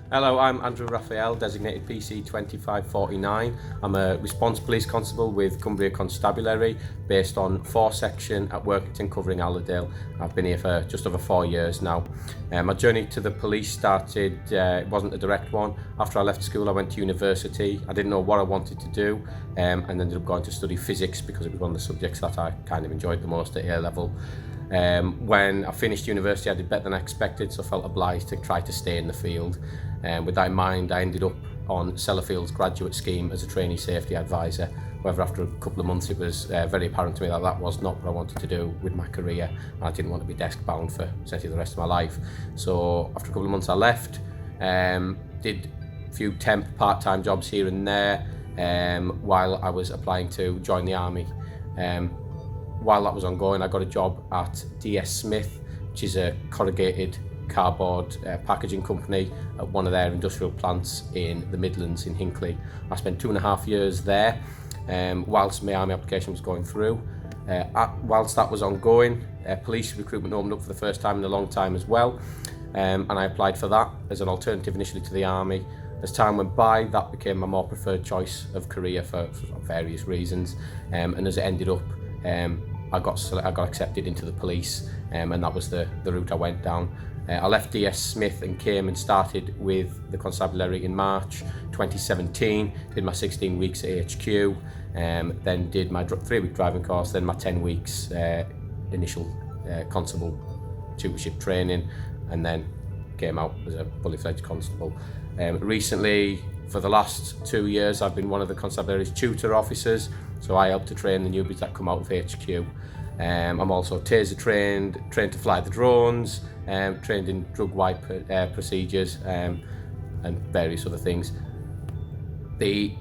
Hello, I'm Andrew Raphael, designated PC 2549. I'm a response police constable with Cumbria Constabulary, based on 4 section at Workington, covering Allerdale. I've been here for just over 4 years now. My journey to the police started, it wasn't a direct one. After I left school, I went to university. I didn't know what I wanted to do, and ended up going to study physics because it was one of the subjects that I kind of enjoyed the most at A level. When I finished university, I did better than I expected, so I felt obliged to try to stay in the field. With that in mind, I ended up on Sellafield's graduate scheme as a trainee safety advisor. However, after a couple of months, it was very apparent to me that that was not what I wanted to do with my career. I didn't want to be desk bound for essentially the rest of my life. So after a couple of months, I left, did a few temp part-time jobs here and there while I was applying to join the army. While that was ongoing, I got a job at DS Smith, which is a corrugated cardboard packaging company at one of their industrial plants in the Midlands in Hinckley. I spent 2.5 years there whilst my army application was going through. Whilst that was ongoing, police recruitment opened up for the first time in a long time as well, and I applied for that as an alternative initially to the army. As time went by, that became my more preferred choice of career for various reasons, and as it ended up, I got accepted into the police, and that was the route I went down. I left DS Smith and came and started with the Constabulary in March 2017, did my 16 weeks at HQ, then did my 3-week driving course, then my 10 weeks initial constable tutorship training, and then came out as a fully fledged constable. Recently, for the last 2 years, I've been one of the Constabulary's tutor officers, so I help to train the newbies that come out of HQ. I'm also taser trained to fly the drones, trained in drug wipe procedures, and various other things. The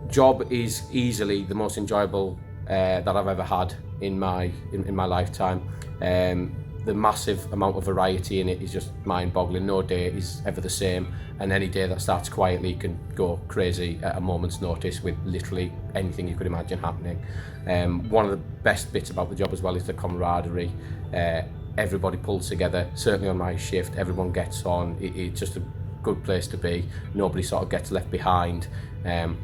job is easily the most enjoyable that I've ever had in my lifetime. The massive amount of variety in it is just mind-boggling. No day is ever the same, and any day that starts quietly can go crazy at a moment's notice with literally anything you could imagine happening. One of the best bits about the job as well is the camaraderie. Everybody pulls together, certainly on my shift, everyone gets on. It's just a good place to be. Nobody sort of gets left behind, and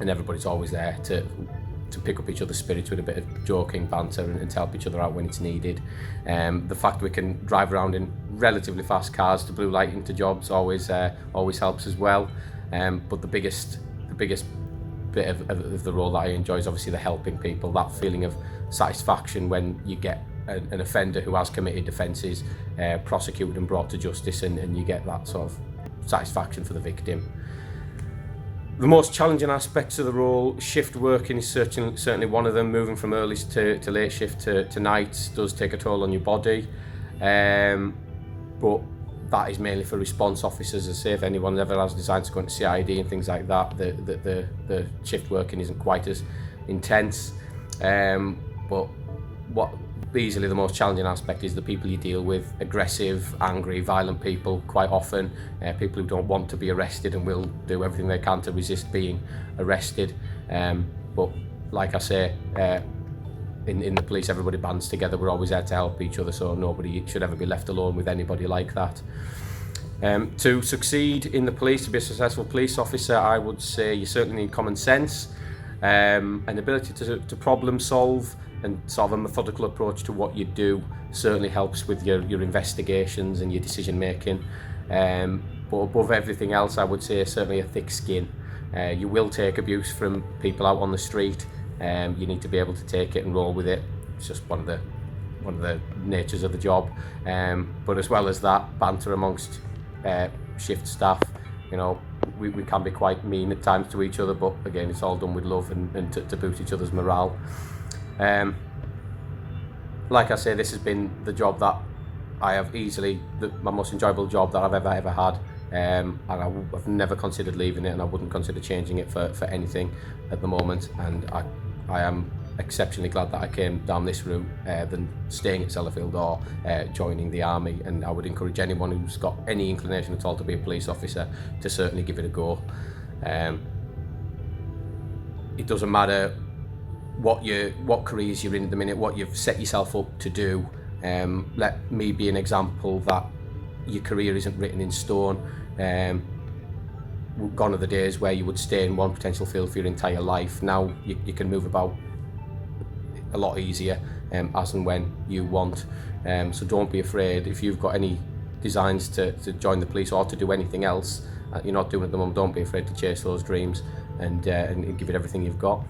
everybody's always there to pick up each other's spirits with a bit of joking banter and to help each other out when it's needed. The fact we can drive around in relatively fast cars to blue light into jobs always helps as well. But the biggest bit of the role that I enjoy is obviously the helping people. That feeling of satisfaction when you get an offender who has committed offences prosecuted and brought to justice, and you get that sort of satisfaction for the victim. The most challenging aspects of the role, shift working is certainly one of them. Moving from early to late shift to nights does take a toll on your body, but that is mainly for response officers. As I say, if anyone ever has decided to go into CID and things like that, the shift working isn't quite as intense. But what easily the most challenging aspect is the people you deal with: aggressive, angry, violent people quite often, people who don't want to be arrested and will do everything they can to resist being arrested. But like I say, in the police, everybody bands together. We're always there to help each other, so nobody should ever be left alone with anybody like that. To succeed in the police, to be a successful police officer, I would say you certainly need common sense, an ability to problem solve, and sort of a methodical approach to what you do certainly helps with your investigations and your decision making. But above everything else, I would say certainly a thick skin. You will take abuse from people out on the street. You need to be able to take it and roll with it. It's just one of the natures of the job. But as well as that, banter amongst shift staff. You know, we can be quite mean at times to each other, but again, it's all done with love and to boost each other's morale. Like I say, this has been the job that I have easily my most enjoyable job that I've ever had, and I've never considered leaving it, and I wouldn't consider changing it for anything at the moment. And I am exceptionally glad that I came down this route than staying at Sellafield or joining the army. And I would encourage anyone who's got any inclination at all to be a police officer to certainly give it a go. It doesn't matter what careers you're in at the minute, what you've set yourself up to do. Let me be an example that your career isn't written in stone. Gone are the days where you would stay in one potential field for your entire life. Now you can move about a lot easier as and when you want. So don't be afraid. If you've got any designs to join the police or to do anything else you're not doing at the moment, don't be afraid to chase those dreams and give it everything you've got.